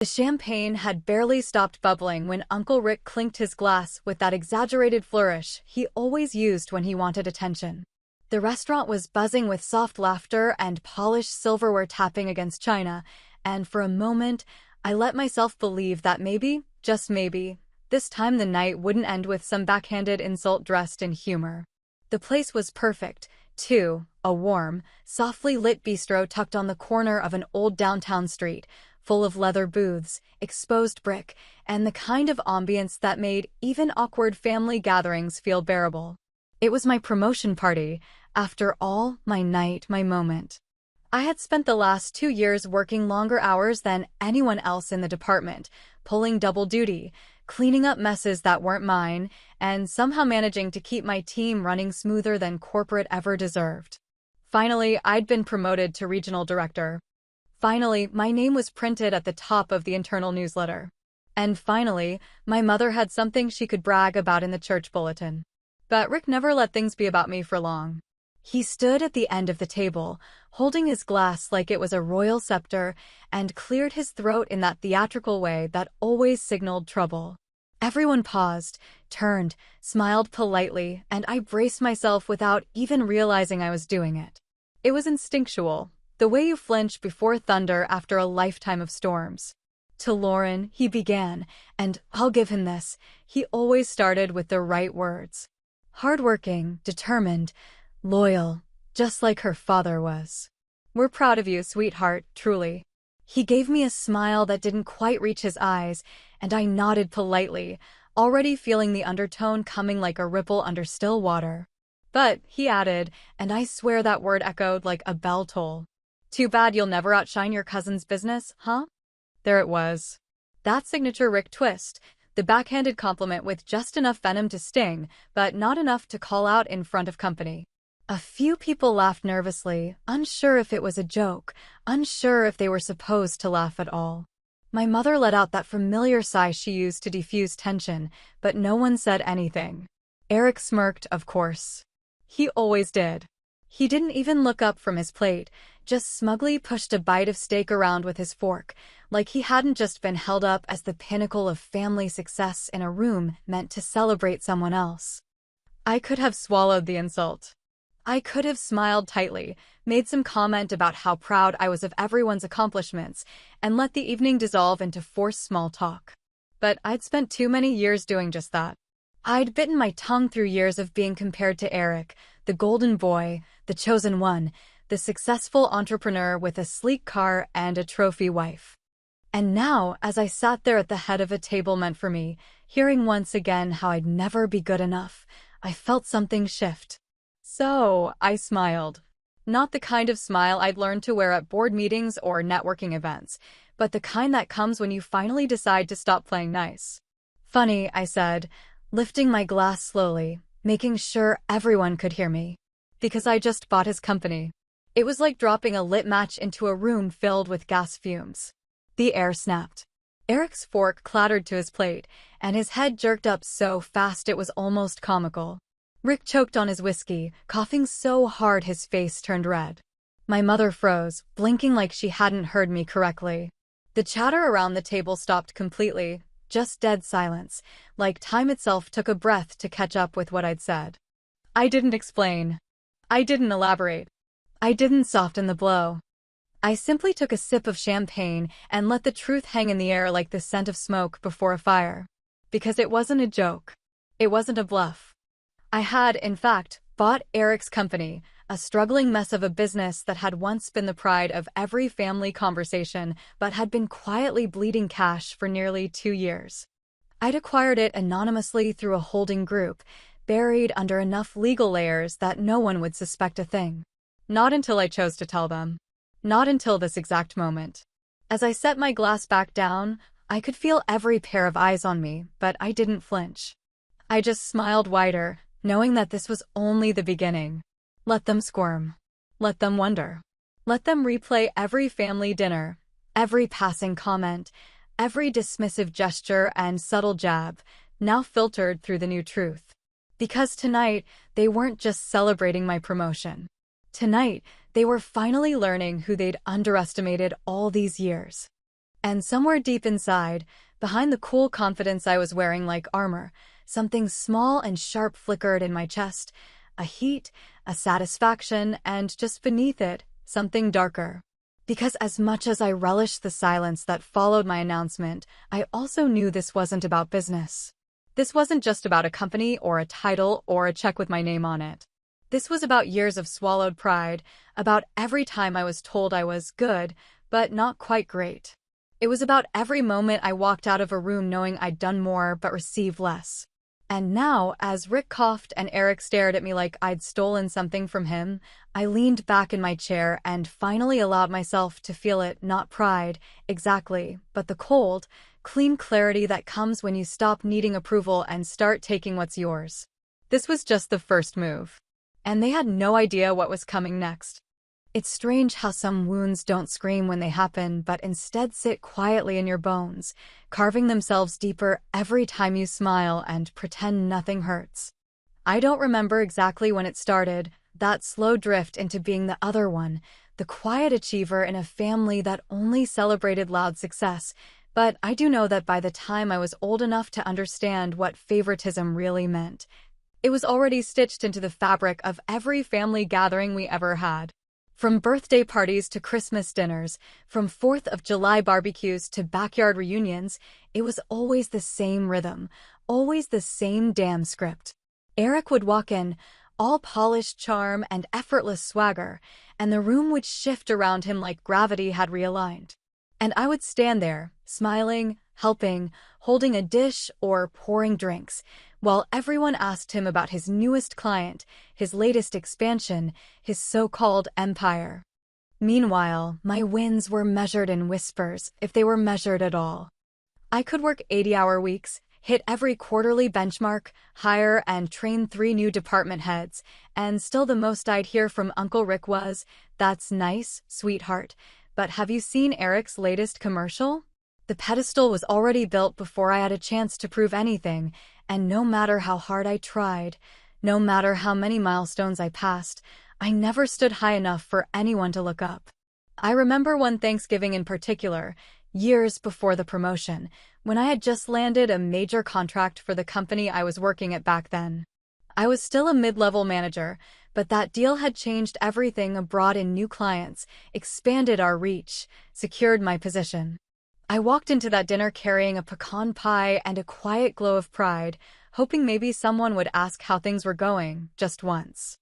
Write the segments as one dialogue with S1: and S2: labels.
S1: The champagne had barely stopped bubbling when Uncle Rick clinked his glass with that exaggerated flourish he always used when he wanted attention. The restaurant was buzzing with soft laughter and polished silverware tapping against china, and for a moment, I let myself believe that maybe, just maybe, this time the night wouldn't end with some backhanded insult dressed in humor. The place was perfect, too, a warm, softly lit bistro tucked on the corner of an old downtown street, full of leather booths, exposed brick, and the kind of ambience that made even awkward family gatherings feel bearable. It was my promotion party, after all, my night, my moment. I had spent the last 2 years working longer hours than anyone else in the department, pulling double duty, cleaning up messes that weren't mine, and somehow managing to keep my team running smoother than corporate ever deserved. Finally, I'd been promoted to regional director. Finally, my name was printed at the top of the internal newsletter. And finally, my mother had something she could brag about in the church bulletin. But Rick never let things be about me for long. He stood at the end of the table, holding his glass like it was a royal scepter, and cleared his throat in that theatrical way that always signaled trouble. Everyone paused, turned, smiled politely, and I braced myself without even realizing I was doing it. It was instinctual, the way you flinch before thunder after a lifetime of storms. To Lauren, he began, and I'll give him this, he always started with the right words. Hardworking, determined, loyal, just like her father was. We're proud of you, sweetheart, truly. He gave me a smile that didn't quite reach his eyes, and I nodded politely, already feeling the undertone coming like a ripple under still water. But, he added, and I swear that word echoed like a bell toll. Too bad you'll never outshine your cousin's business, huh? There it was. That signature Rick twist, the backhanded compliment with just enough venom to sting, but not enough to call out in front of company. A few people laughed nervously, unsure if it was a joke, unsure if they were supposed to laugh at all. My mother let out that familiar sigh she used to defuse tension, but no one said anything. Eric smirked, of course. He always did. He didn't even look up from his plate, just smugly pushed a bite of steak around with his fork, like he hadn't just been held up as the pinnacle of family success in a room meant to celebrate someone else. I could have swallowed the insult. I could have smiled tightly, made some comment about how proud I was of everyone's accomplishments, and let the evening dissolve into forced small talk. But I'd spent too many years doing just that. I'd bitten my tongue through years of being compared to Eric, the golden boy, the chosen one, the successful entrepreneur with a sleek car and a trophy wife. And now, as I sat there at the head of a table meant for me, hearing once again how I'd never be good enough, I felt something shift. So, I smiled. Not the kind of smile I'd learned to wear at board meetings or networking events, but the kind that comes when you finally decide to stop playing nice. Funny, I said, lifting my glass slowly, making sure everyone could hear me. Because I just bought his company. It was like dropping a lit match into a room filled with gas fumes. The air snapped. Eric's fork clattered to his plate, and his head jerked up so fast it was almost comical. Rick choked on his whiskey, coughing so hard his face turned red. My mother froze, blinking like she hadn't heard me correctly. The chatter around the table stopped completely, just dead silence, like time itself took a breath to catch up with what I'd said. I didn't explain. I didn't elaborate. I didn't soften the blow. I simply took a sip of champagne and let the truth hang in the air like the scent of smoke before a fire. Because it wasn't a joke. It wasn't a bluff. I had, in fact, bought Eric's company, a struggling mess of a business that had once been the pride of every family conversation but had been quietly bleeding cash for nearly 2 years. I'd acquired it anonymously through a holding group, buried under enough legal layers that no one would suspect a thing. Not until I chose to tell them. Not until this exact moment. As I set my glass back down, I could feel every pair of eyes on me, but I didn't flinch. I just smiled wider, knowing that this was only the beginning. Let them squirm. Let them wonder. Let them replay every family dinner, every passing comment, every dismissive gesture and subtle jab, now filtered through the new truth. Because tonight, they weren't just celebrating my promotion. Tonight, they were finally learning who they'd underestimated all these years. And somewhere deep inside, behind the cool confidence I was wearing like armor, something small and sharp flickered in my chest, a heat, a satisfaction, and just beneath it, something darker. Because as much as I relished the silence that followed my announcement, I also knew this wasn't about business. This wasn't just about a company or a title or a check with my name on it. This was about years of swallowed pride, about every time I was told I was good, but not quite great. It was about every moment I walked out of a room knowing I'd done more but received less. And now, as Rick coughed and Eric stared at me like I'd stolen something from him, I leaned back in my chair and finally allowed myself to feel it, not pride, exactly, but the cold, clean clarity that comes when you stop needing approval and start taking what's yours. This was just the first move. And they had no idea what was coming next. It's strange how some wounds don't scream when they happen, but instead sit quietly in your bones, carving themselves deeper every time you smile and pretend nothing hurts. I don't remember exactly when it started, that slow drift into being the other one, the quiet achiever in a family that only celebrated loud success, but I do know that by the time I was old enough to understand what favoritism really meant, it was already stitched into the fabric of every family gathering we ever had. From birthday parties to Christmas dinners, from 4th of July barbecues to backyard reunions, it was always the same rhythm, always the same damn script. Eric would walk in, all polished charm and effortless swagger, and the room would shift around him like gravity had realigned. And I would stand there, smiling, helping, holding a dish, or pouring drinks, while everyone asked him about his newest client, his latest expansion, his so-called empire. Meanwhile, my wins were measured in whispers, if they were measured at all. I could work 80-hour weeks, hit every quarterly benchmark, hire and train 3 new department heads, and still the most I'd hear from Uncle Rick was, "That's nice, sweetheart, but have you seen Eric's latest commercial?" The pedestal was already built before I had a chance to prove anything, and no matter how hard I tried, no matter how many milestones I passed, I never stood high enough for anyone to look up. I remember one Thanksgiving in particular, years before the promotion, when I had just landed a major contract for the company I was working at back then. I was still a mid-level manager, but that deal had changed everything, brought in new clients, expanded our reach, secured my position. I walked into that dinner carrying a pecan pie and a quiet glow of pride, hoping maybe someone would ask how things were going, just once.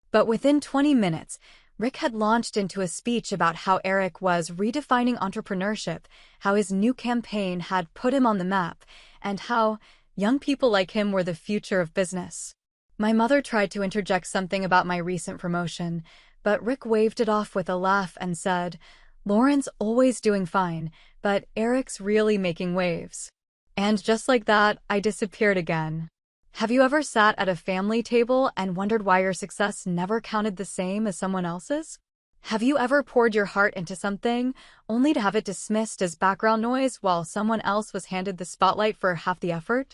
S1: But within 20 minutes, Rick had launched into a speech about how Eric was redefining entrepreneurship, how his new campaign had put him on the map, and how young people like him were the future of business. My mother tried to interject something about my recent promotion, but Rick waved it off with a laugh and said, "Lauren's always doing fine, but Eric's really making waves." And just like that, I disappeared again. Have you ever sat at a family table and wondered why your success never counted the same as someone else's? Have you ever poured your heart into something, only to have it dismissed as background noise while someone else was handed the spotlight for half the effort?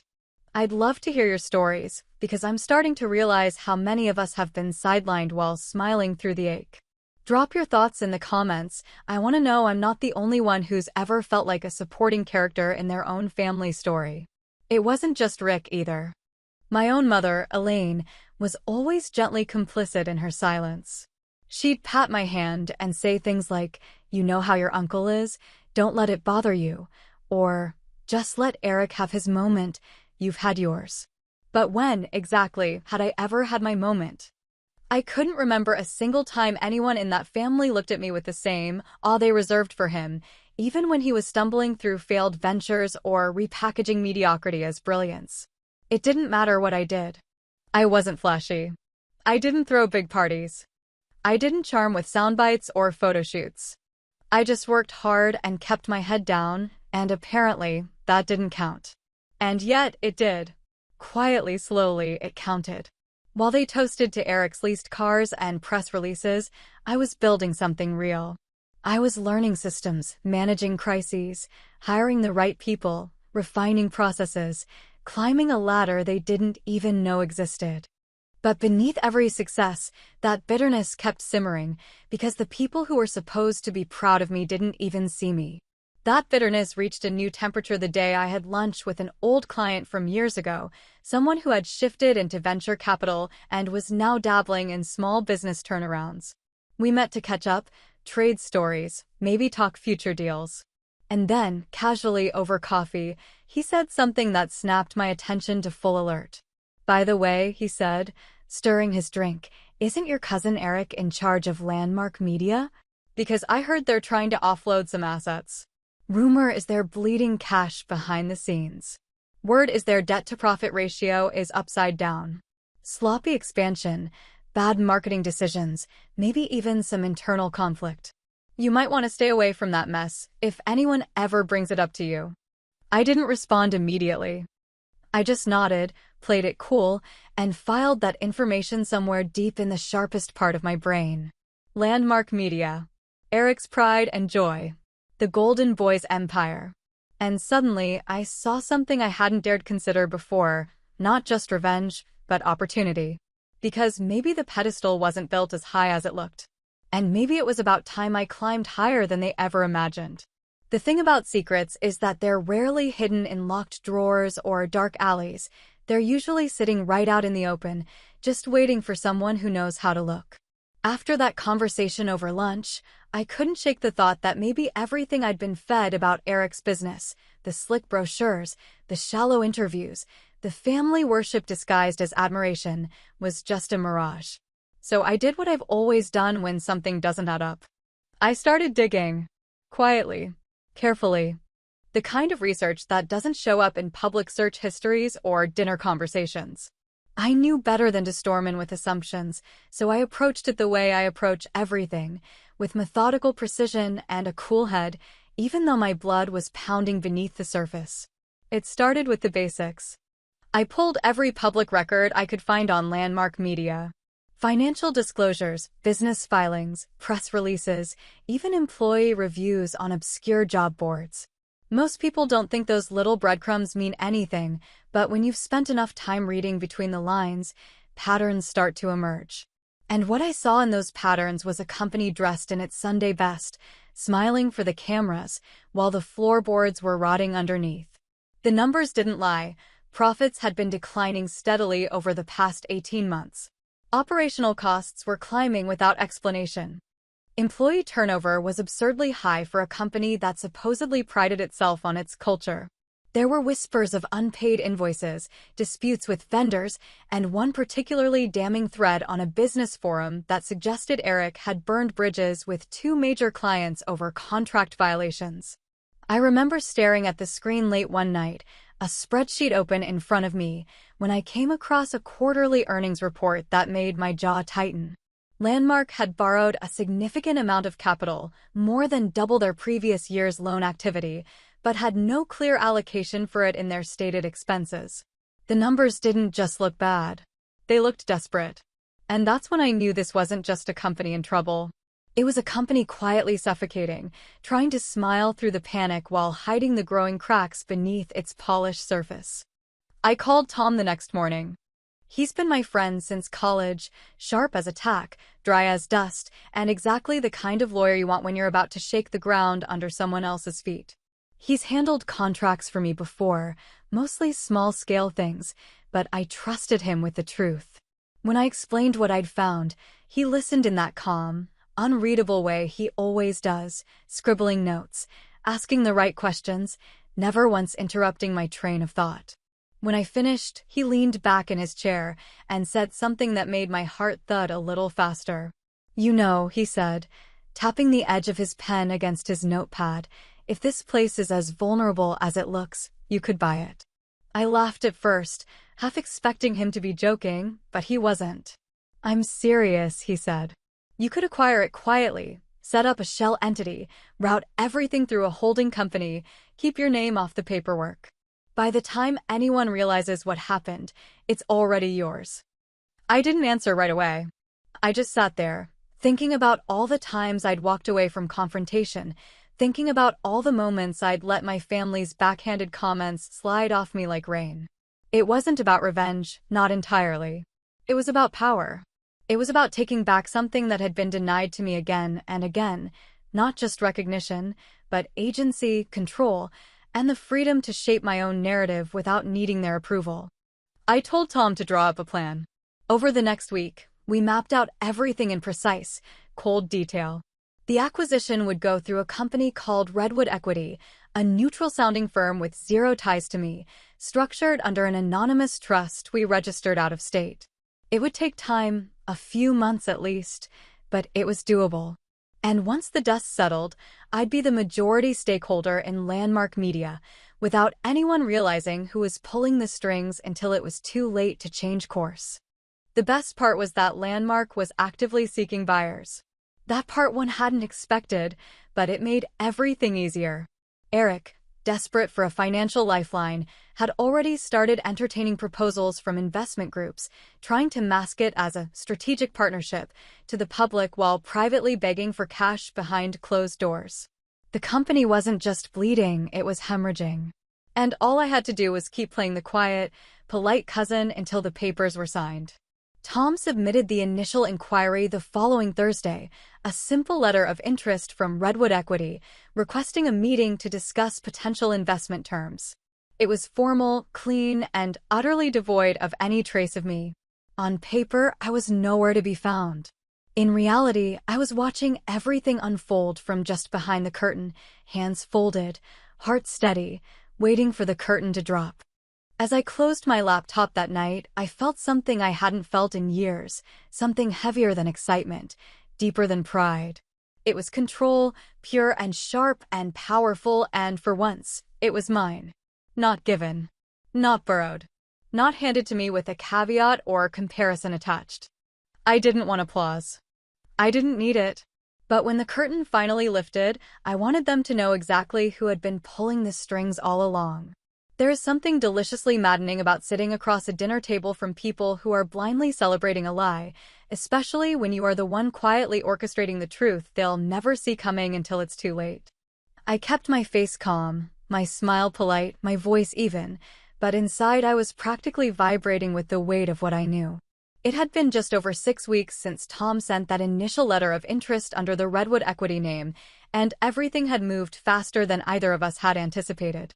S1: I'd love to hear your stories, because I'm starting to realize how many of us have been sidelined while smiling through the ache. Drop your thoughts in the comments. I want to know I'm not the only one who's ever felt like a supporting character in their own family story. It wasn't just Rick either. My own mother, Elaine, was always gently complicit in her silence. She'd pat my hand and say things like, "You know how your uncle is? Don't let it bother you." Or, "Just let Eric have his moment. You've had yours." But when, exactly, had I ever had my moment? I couldn't remember a single time anyone in that family looked at me with the same awe they reserved for him, even when he was stumbling through failed ventures or repackaging mediocrity as brilliance. It didn't matter what I did. I wasn't flashy. I didn't throw big parties. I didn't charm with sound bites or photo shoots. I just worked hard and kept my head down, and apparently, that didn't count. And yet, it did. Quietly, slowly, it counted. While they toasted to Eric's leased cars and press releases, I was building something real. I was learning systems, managing crises, hiring the right people, refining processes, climbing a ladder they didn't even know existed. But beneath every success, that bitterness kept simmering, because the people who were supposed to be proud of me didn't even see me. That bitterness reached a new temperature the day I had lunch with an old client from years ago, someone who had shifted into venture capital and was now dabbling in small business turnarounds. We met to catch up, trade stories, maybe talk future deals. And then, casually over coffee, he said something that snapped my attention to full alert. "By the way," he said, stirring his drink, "isn't your cousin Eric in charge of Landmark Media? Because I heard they're trying to offload some assets. Rumor is they're bleeding cash behind the scenes. Word is their debt-to-profit ratio is upside down. Sloppy expansion, bad marketing decisions, maybe even some internal conflict. You might want to stay away from that mess if anyone ever brings it up to you." I didn't respond immediately. I just nodded, played it cool, and filed that information somewhere deep in the sharpest part of my brain. Landmark Media. Eric's pride and joy. The Golden Boy's empire. And suddenly, I saw something I hadn't dared consider before, not just revenge, but opportunity. Because maybe the pedestal wasn't built as high as it looked. And maybe it was about time I climbed higher than they ever imagined. The thing about secrets is that they're rarely hidden in locked drawers or dark alleys. They're usually sitting right out in the open, just waiting for someone who knows how to look. After that conversation over lunch, I couldn't shake the thought that maybe everything I'd been fed about Eric's business, the slick brochures, the shallow interviews, the family worship disguised as admiration, was just a mirage. So I did what I've always done when something doesn't add up. I started digging. Quietly. Carefully. The kind of research that doesn't show up in public search histories or dinner conversations. I knew better than to storm in with assumptions, so I approached it the way I approach everything, with methodical precision and a cool head, even though my blood was pounding beneath the surface. It started with the basics. I pulled every public record I could find on Landmark Media. Financial disclosures, business filings, press releases, even employee reviews on obscure job boards. Most people don't think those little breadcrumbs mean anything, but when you've spent enough time reading between the lines, patterns start to emerge. And what I saw in those patterns was a company dressed in its Sunday best, smiling for the cameras, while the floorboards were rotting underneath. The numbers didn't lie. Profits had been declining steadily over the past 18 months. Operational costs were climbing without explanation. Employee turnover was absurdly high for a company that supposedly prided itself on its culture. There were whispers of unpaid invoices, disputes with vendors, and one particularly damning thread on a business forum that suggested Eric had burned bridges with 2 major clients over contract violations. I remember staring at the screen late one night, a spreadsheet open in front of me, when I came across a quarterly earnings report that made my jaw tighten. Landmark had borrowed a significant amount of capital, more than double their previous year's loan activity, but had no clear allocation for it in their stated expenses. The numbers didn't just look bad. They looked desperate. And that's when I knew this wasn't just a company in trouble. It was a company quietly suffocating, trying to smile through the panic while hiding the growing cracks beneath its polished surface. I called Tom the next morning. He's been my friend since college, sharp as a tack, dry as dust, and exactly the kind of lawyer you want when you're about to shake the ground under someone else's feet. He's handled contracts for me before, mostly small-scale things, but I trusted him with the truth. When I explained what I'd found, he listened in that calm, unreadable way he always does, scribbling notes, asking the right questions, never once interrupting my train of thought. When I finished, he leaned back in his chair and said something that made my heart thud a little faster. "You know," he said, tapping the edge of his pen against his notepad, "if this place is as vulnerable as it looks, you could buy it." I laughed at first, half expecting him to be joking, but he wasn't. "I'm serious," he said. "You could acquire it quietly, set up a shell entity, route everything through a holding company, keep your name off the paperwork. By the time anyone realizes what happened, it's already yours." I didn't answer right away. I just sat there, thinking about all the times I'd walked away from confrontation, thinking about all the moments I'd let my family's backhanded comments slide off me like rain. It wasn't about revenge, not entirely. It was about power. It was about taking back something that had been denied to me again and again, not just recognition, but agency, control, and the freedom to shape my own narrative without needing their approval. I told Tom to draw up a plan. Over the next week, we mapped out everything in precise, cold detail. The acquisition would go through a company called Redwood Equity, a neutral-sounding firm with zero ties to me, structured under an anonymous trust we registered out of state. It would take time, a few months at least, but it was doable. And once the dust settled, I'd be the majority stakeholder in Landmark Media, without anyone realizing who was pulling the strings until it was too late to change course. The best part was that Landmark was actively seeking buyers. That part one hadn't expected, but it made everything easier. Eric, desperate for a financial lifeline, had already started entertaining proposals from investment groups, trying to mask it as a strategic partnership to the public while privately begging for cash behind closed doors. The company wasn't just bleeding, it was hemorrhaging. And all I had to do was keep playing the quiet, polite cousin until the papers were signed. Tom submitted the initial inquiry the following Thursday, a simple letter of interest from Redwood Equity, requesting a meeting to discuss potential investment terms. It was formal, clean, and utterly devoid of any trace of me. On paper, I was nowhere to be found. In reality, I was watching everything unfold from just behind the curtain, hands folded, heart steady, waiting for the curtain to drop. As I closed my laptop that night, I felt something I hadn't felt in years, something heavier than excitement, deeper than pride. It was control, pure and sharp and powerful, and for once, it was mine. Not given. Not borrowed. Not handed to me with a caveat or comparison attached. I didn't want applause. I didn't need it. But when the curtain finally lifted, I wanted them to know exactly who had been pulling the strings all along. There is something deliciously maddening about sitting across a dinner table from people who are blindly celebrating a lie, especially when you are the one quietly orchestrating the truth they'll never see coming until it's too late. I kept my face calm, my smile polite, my voice even, but inside I was practically vibrating with the weight of what I knew. It had been just over 6 weeks since Tom sent that initial letter of interest under the Redwood Equity name, and everything had moved faster than either of us had anticipated.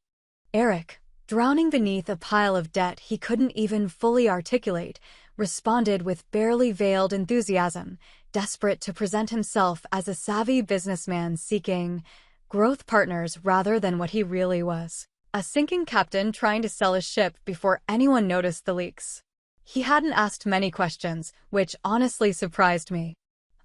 S1: Eric, drowning beneath a pile of debt he couldn't even fully articulate, responded with barely veiled enthusiasm, desperate to present himself as a savvy businessman seeking growth partners rather than what he really was. A sinking captain trying to sell a ship before anyone noticed the leaks. He hadn't asked many questions, which honestly surprised me.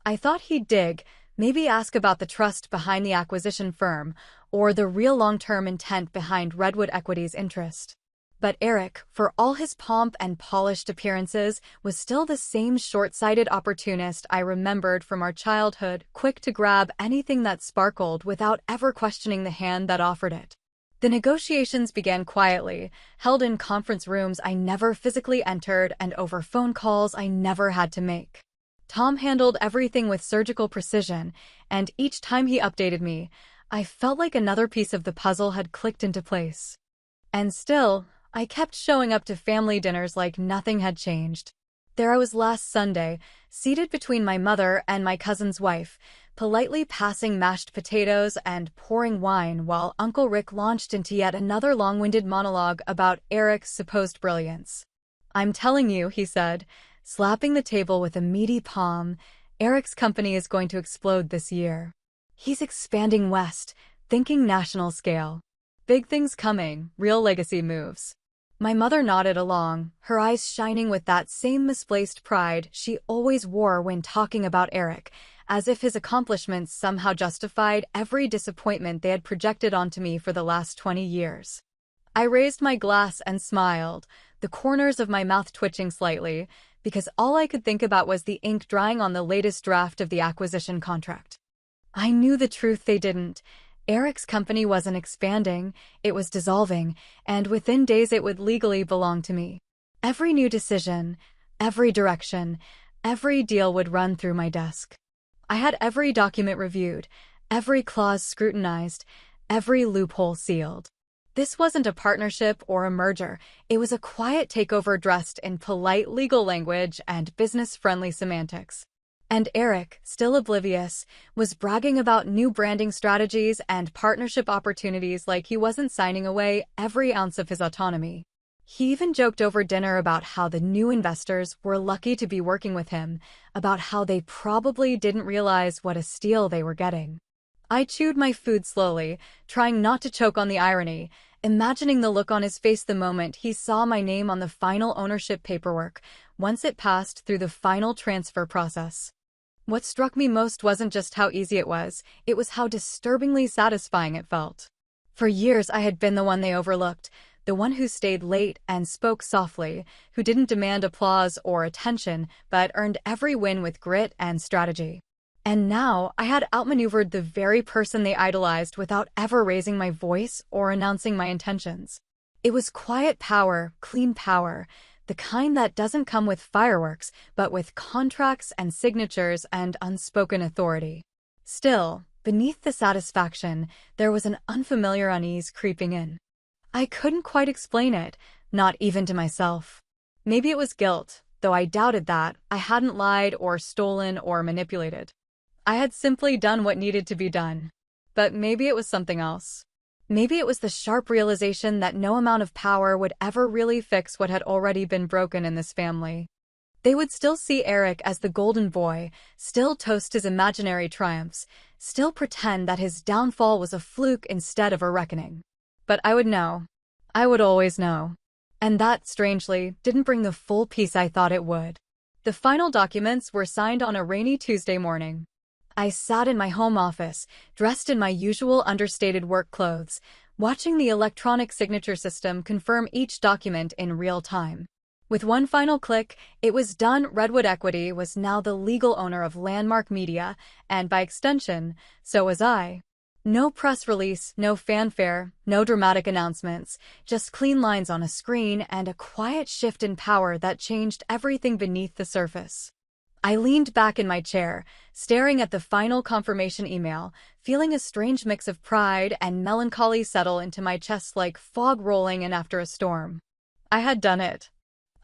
S1: I thought he'd dig, maybe ask about the trust behind the acquisition firm, or the real long-term intent behind Redwood Equity's interest. But Eric, for all his pomp and polished appearances, was still the same short-sighted opportunist I remembered from our childhood, quick to grab anything that sparkled without ever questioning the hand that offered it. The negotiations began quietly, held in conference rooms I never physically entered and over phone calls I never had to make. Tom handled everything with surgical precision, and each time he updated me, I felt like another piece of the puzzle had clicked into place. And still, I kept showing up to family dinners like nothing had changed. There I was last Sunday, seated between my mother and my cousin's wife, politely passing mashed potatoes and pouring wine while Uncle Rick launched into yet another long-winded monologue about Eric's supposed brilliance. "I'm telling you," he said, slapping the table with a meaty palm, "Eric's company is going to explode this year. He's expanding west, thinking national scale. Big things coming, real legacy moves." My mother nodded along, her eyes shining with that same misplaced pride she always wore when talking about Eric, as if his accomplishments somehow justified every disappointment they had projected onto me for the last 20 years. I raised my glass and smiled, the corners of my mouth twitching slightly, because all I could think about was the ink drying on the latest draft of the acquisition contract. I knew the truth they didn't. Eric's company wasn't expanding, it was dissolving, and within days it would legally belong to me. Every new decision, every direction, every deal would run through my desk. I had every document reviewed, every clause scrutinized, every loophole sealed. This wasn't a partnership or a merger, it was a quiet takeover dressed in polite legal language and business-friendly semantics. And Eric, still oblivious, was bragging about new branding strategies and partnership opportunities like he wasn't signing away every ounce of his autonomy. He even joked over dinner about how the new investors were lucky to be working with him, about how they probably didn't realize what a steal they were getting. I chewed my food slowly, trying not to choke on the irony, imagining the look on his face the moment he saw my name on the final ownership paperwork, once it passed through the final transfer process. What struck me most wasn't just how easy it was how disturbingly satisfying it felt. For years I had been the one they overlooked, the one who stayed late and spoke softly, who didn't demand applause or attention, but earned every win with grit and strategy. And now I had outmaneuvered the very person they idolized without ever raising my voice or announcing my intentions. It was quiet power, clean power, the kind that doesn't come with fireworks, but with contracts and signatures and unspoken authority. Still, beneath the satisfaction, there was an unfamiliar unease creeping in. I couldn't quite explain it, not even to myself. Maybe it was guilt, though I doubted that. I hadn't lied or stolen or manipulated. I had simply done what needed to be done. But maybe it was something else. Maybe it was the sharp realization that no amount of power would ever really fix what had already been broken in this family. They would still see Eric as the golden boy, still toast his imaginary triumphs, still pretend that his downfall was a fluke instead of a reckoning. But I would know. I would always know. And that, strangely, didn't bring the full peace I thought it would. The final documents were signed on a rainy Tuesday morning. I sat in my home office, dressed in my usual understated work clothes, watching the electronic signature system confirm each document in real time. With one final click, it was done. Redwood Equity was now the legal owner of Landmark Media, and by extension, so was I. No press release, no fanfare, no dramatic announcements, just clean lines on a screen and a quiet shift in power that changed everything beneath the surface. I leaned back in my chair, staring at the final confirmation email, feeling a strange mix of pride and melancholy settle into my chest like fog rolling in after a storm. I had done it.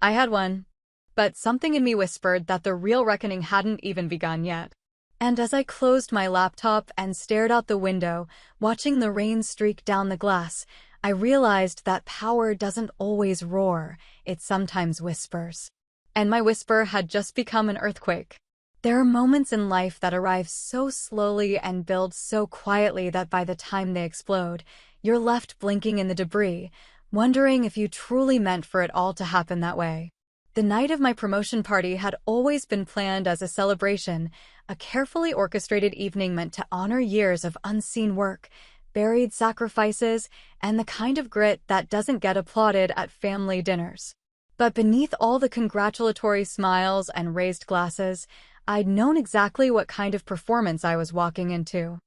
S1: I had won. But something in me whispered that the real reckoning hadn't even begun yet. And as I closed my laptop and stared out the window, watching the rain streak down the glass, I realized that power doesn't always roar, it sometimes whispers. And my whisper had just become an earthquake. There are moments in life that arrive so slowly and build so quietly that by the time they explode, you're left blinking in the debris, wondering if you truly meant for it all to happen that way. The night of my promotion party had always been planned as a celebration, a carefully orchestrated evening meant to honor years of unseen work, buried sacrifices, and the kind of grit that doesn't get applauded at family dinners. But beneath all the congratulatory smiles and raised glasses, I'd known exactly what kind of performance I was walking into.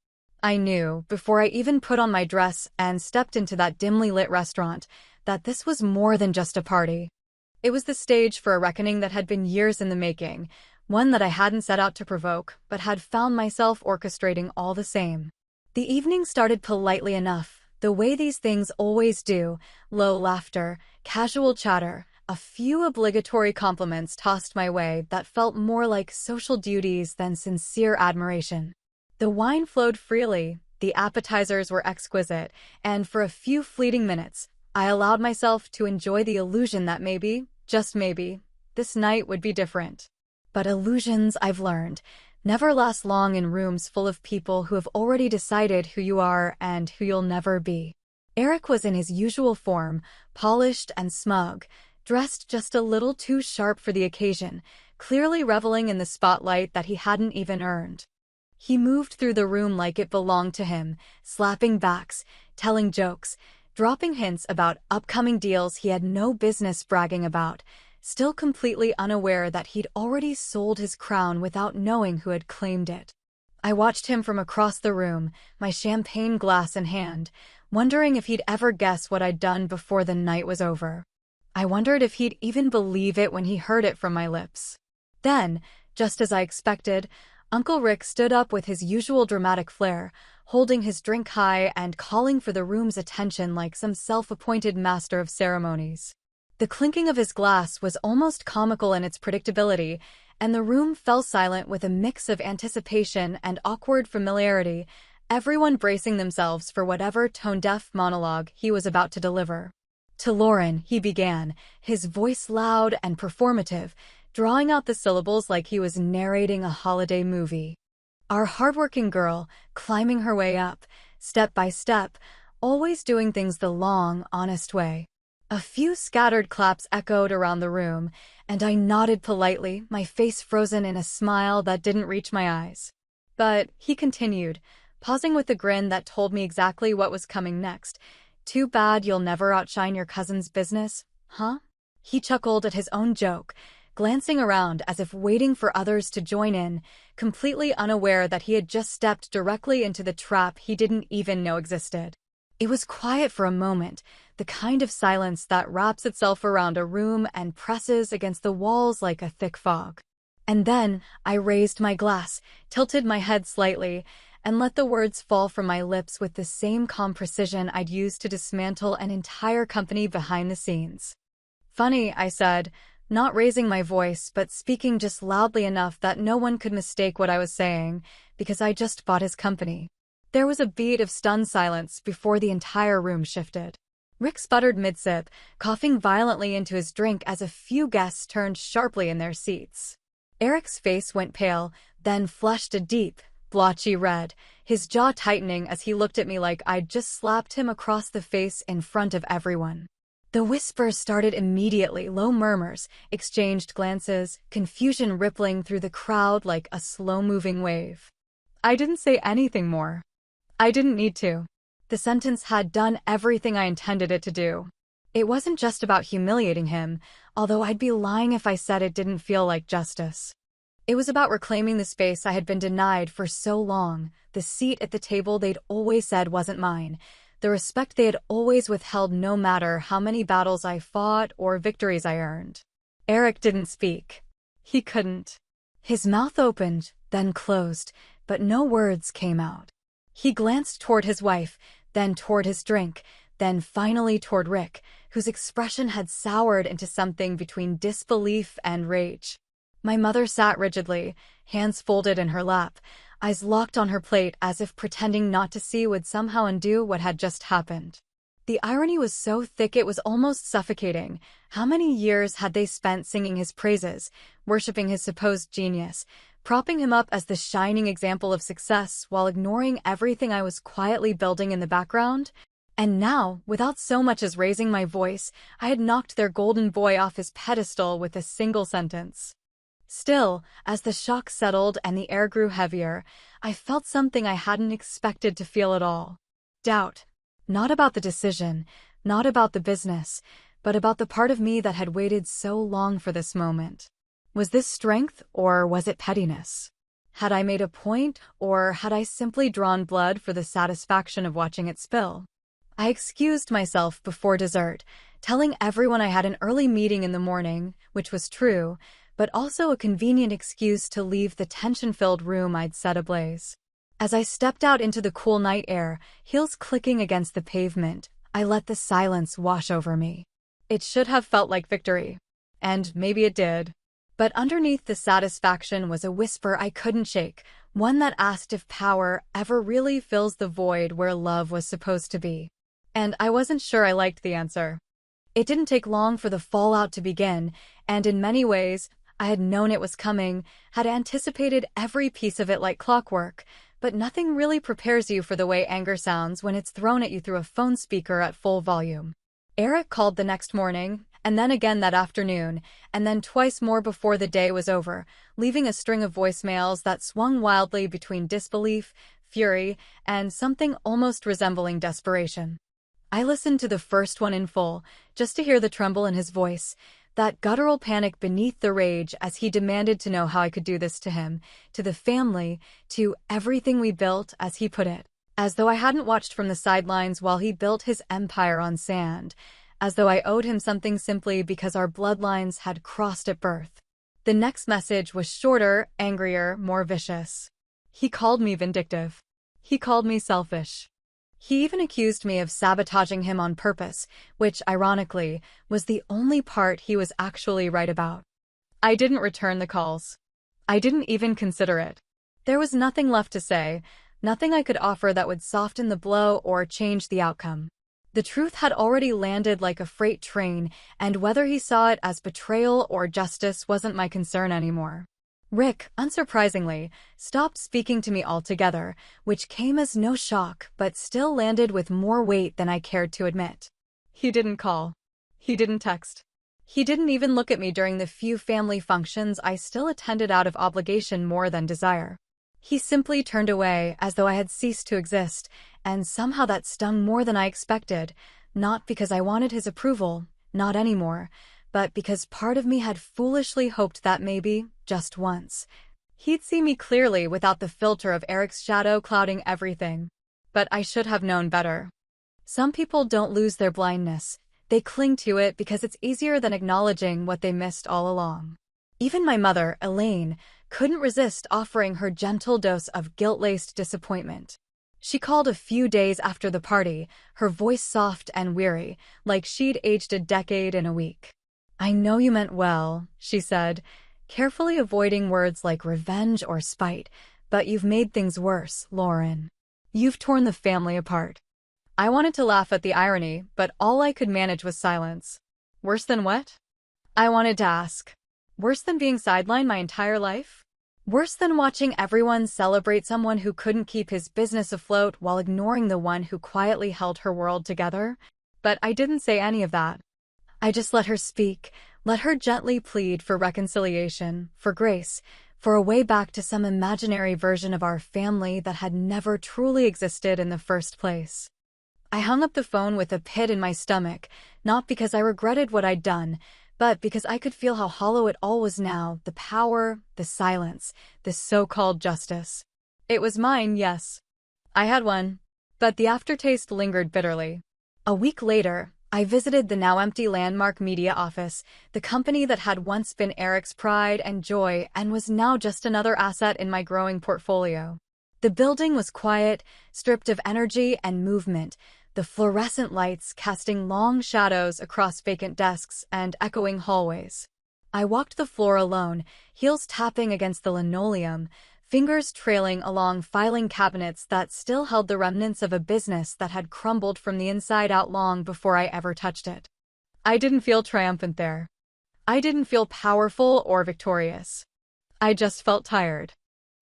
S1: I knew, before I even put on my dress and stepped into that dimly lit restaurant, that this was more than just a party. It was the stage for a reckoning that had been years in the making, one that I hadn't set out to provoke, but had found myself orchestrating all the same. The evening started politely enough, the way these things always do, low laughter, casual chatter, a few obligatory compliments tossed my way that felt more like social duties than sincere admiration. The wine flowed freely, the appetizers were exquisite, and for a few fleeting minutes, I allowed myself to enjoy the illusion that maybe, just maybe, this night would be different. But illusions, I've learned, never last long in rooms full of people who have already decided who you are and who you'll never be. Eric was in his usual form, polished and smug, dressed just a little too sharp for the occasion, clearly reveling in the spotlight that he hadn't even earned. He moved through the room like it belonged to him, slapping backs, telling jokes, dropping hints about upcoming deals he had no business bragging about, still completely unaware that he'd already sold his crown without knowing who had claimed it. I watched him from across the room, my champagne glass in hand, wondering if he'd ever guess what I'd done before the night was over. I wondered if he'd even believe it when he heard it from my lips. Then, just as I expected, Uncle Rick stood up with his usual dramatic flair, holding his drink high and calling for the room's attention like some self-appointed master of ceremonies. The clinking of his glass was almost comical in its predictability, and the room fell silent with a mix of anticipation and awkward familiarity, everyone bracing themselves for whatever tone-deaf monologue he was about to deliver. To Lauren, he began, his voice loud and performative, drawing out the syllables like he was narrating a holiday movie. Our hardworking girl, climbing her way up, step by step, always doing things the long, honest way. A few scattered claps echoed around the room, and I nodded politely, my face frozen in a smile that didn't reach my eyes. But he continued, pausing with a grin that told me exactly what was coming next. Too bad you'll never outshine your cousin's business, huh? He chuckled at his own joke, glancing around as if waiting for others to join in, completely unaware that he had just stepped directly into the trap he didn't even know existed. It was quiet for a moment, the kind of silence that wraps itself around a room and presses against the walls like a thick fog. And then I raised my glass, tilted my head slightly, and let the words fall from my lips with the same calm precision I'd used to dismantle an entire company behind the scenes. Funny, I said, not raising my voice but speaking just loudly enough that no one could mistake what I was saying, because I just bought his company. There was a beat of stunned silence before the entire room shifted. Rick sputtered mid-sip, coughing violently into his drink as a few guests turned sharply in their seats. Eric's face went pale, then flushed a deep, blotchy red, his jaw tightening as he looked at me like I'd just slapped him across the face in front of everyone. The whispers started immediately, low murmurs, exchanged glances, confusion rippling through the crowd like a slow-moving wave. I didn't say anything more. I didn't need to. The sentence had done everything I intended it to do. It wasn't just about humiliating him, although I'd be lying if I said it didn't feel like justice. It was about reclaiming the space I had been denied for so long, the seat at the table they'd always said wasn't mine, the respect they had always withheld no matter how many battles I fought or victories I earned. Eric didn't speak. He couldn't. His mouth opened, then closed, but no words came out. He glanced toward his wife, then toward his drink, then finally toward Rick, whose expression had soured into something between disbelief and rage. My mother sat rigidly, hands folded in her lap, eyes locked on her plate as if pretending not to see would somehow undo what had just happened. The irony was so thick it was almost suffocating. How many years had they spent singing his praises, worshipping his supposed genius, propping him up as the shining example of success while ignoring everything I was quietly building in the background? And now, without so much as raising my voice, I had knocked their golden boy off his pedestal with a single sentence. Still, as the shock settled and the air grew heavier, I felt something I hadn't expected to feel at all. Doubt. Not about the decision, not about the business, but about the part of me that had waited so long for this moment. Was this strength, or was it pettiness? Had I made a point, or had I simply drawn blood for the satisfaction of watching it spill? I excused myself before dessert, telling everyone I had an early meeting in the morning, which was true, but also a convenient excuse to leave the tension-filled room I'd set ablaze. As I stepped out into the cool night air, heels clicking against the pavement, I let the silence wash over me. It should have felt like victory. And maybe it did. But underneath the satisfaction was a whisper I couldn't shake, one that asked if power ever really fills the void where love was supposed to be. And I wasn't sure I liked the answer. It didn't take long for the fallout to begin, and in many ways, I had known it was coming, had anticipated every piece of it like clockwork, but nothing really prepares you for the way anger sounds when it's thrown at you through a phone speaker at full volume. Eric called the next morning, and then again that afternoon, and then twice more before the day was over, leaving a string of voicemails that swung wildly between disbelief, fury, and something almost resembling desperation. I listened to the first one in full, just to hear the tremble in his voice, that guttural panic beneath the rage as he demanded to know how I could do this to him, to the family, to everything we built, as he put it. As though I hadn't watched from the sidelines while he built his empire on sand, as though I owed him something simply because our bloodlines had crossed at birth. The next message was shorter, angrier, more vicious. He called me vindictive. He called me selfish. He even accused me of sabotaging him on purpose, which, ironically, was the only part he was actually right about. I didn't return the calls. I didn't even consider it. There was nothing left to say, nothing I could offer that would soften the blow or change the outcome. The truth had already landed like a freight train, and whether he saw it as betrayal or justice wasn't my concern anymore. Rick, unsurprisingly, stopped speaking to me altogether, which came as no shock but still landed with more weight than I cared to admit. He didn't call. He didn't text. He didn't even look at me during the few family functions I still attended out of obligation more than desire. He simply turned away as though I had ceased to exist, and somehow that stung more than I expected, not because I wanted his approval, not anymore, but because part of me had foolishly hoped that maybe, just once, he'd see me clearly without the filter of Eric's shadow clouding everything. But I should have known better. Some people don't lose their blindness. They cling to it because it's easier than acknowledging what they missed all along. Even my mother, Elaine, couldn't resist offering her gentle dose of guilt-laced disappointment. She called a few days after the party, her voice soft and weary, like she'd aged a decade in a week. "I know you meant well," she said, carefully avoiding words like revenge or spite, "but you've made things worse, Lauren. You've torn the family apart." I wanted to laugh at the irony, but all I could manage was silence. Worse than what? I wanted to ask. Worse than being sidelined my entire life? Worse than watching everyone celebrate someone who couldn't keep his business afloat while ignoring the one who quietly held her world together? But I didn't say any of that. I just let her speak, let her gently plead for reconciliation, for grace, for a way back to some imaginary version of our family that had never truly existed in the first place. I hung up the phone with a pit in my stomach, not because I regretted what I'd done, but because I could feel how hollow it all was now, the power, the silence, the so-called justice. It was mine, yes. I had one, but the aftertaste lingered bitterly. A week later, I visited the now-empty Landmark Media office, the company that had once been Eric's pride and joy and was now just another asset in my growing portfolio. The building was quiet, stripped of energy and movement, the fluorescent lights casting long shadows across vacant desks and echoing hallways. I walked the floor alone, heels tapping against the linoleum, fingers trailing along filing cabinets that still held the remnants of a business that had crumbled from the inside out long before I ever touched it. I didn't feel triumphant there. I didn't feel powerful or victorious. I just felt tired.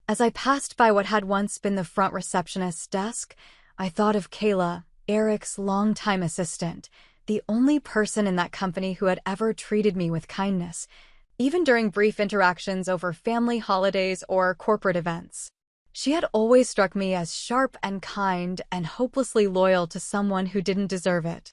S1: As I passed by what had once been the front receptionist's desk, I thought of Kayla, Eric's longtime assistant, the only person in that company who had ever treated me with kindness, even during brief interactions over family holidays or corporate events. She had always struck me as sharp and kind and hopelessly loyal to someone who didn't deserve it.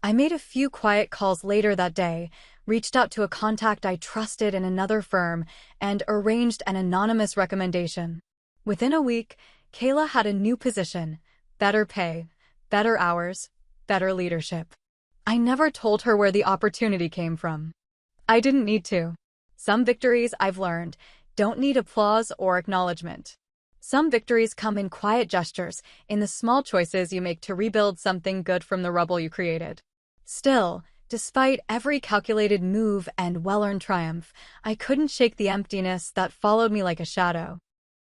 S1: I made a few quiet calls later that day, reached out to a contact I trusted in another firm, and arranged an anonymous recommendation. Within a week, Kayla had a new position, better pay, better hours, better leadership. I never told her where the opportunity came from. I didn't need to. Some victories, I've learned, don't need applause or acknowledgement. Some victories come in quiet gestures, in the small choices you make to rebuild something good from the rubble you created. Still, despite every calculated move and well-earned triumph, I couldn't shake the emptiness that followed me like a shadow.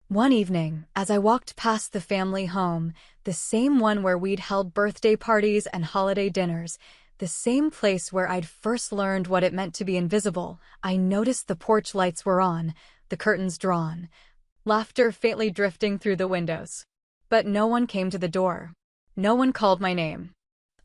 S1: One evening, as I walked past the family home, the same one where we'd held birthday parties and holiday dinners, the same place where I'd first learned what it meant to be invisible, I noticed the porch lights were on, the curtains drawn, laughter faintly drifting through the windows. But no one came to the door. No one called my name.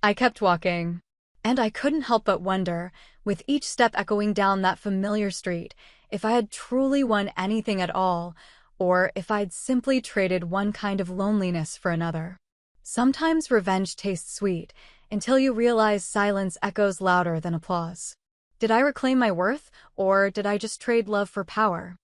S1: I kept walking. And I couldn't help but wonder, with each step echoing down that familiar street, if I had truly won anything at all, or if I'd simply traded one kind of loneliness for another. Sometimes revenge tastes sweet, until you realize silence echoes louder than applause. Did I reclaim my worth, or did I just trade love for power?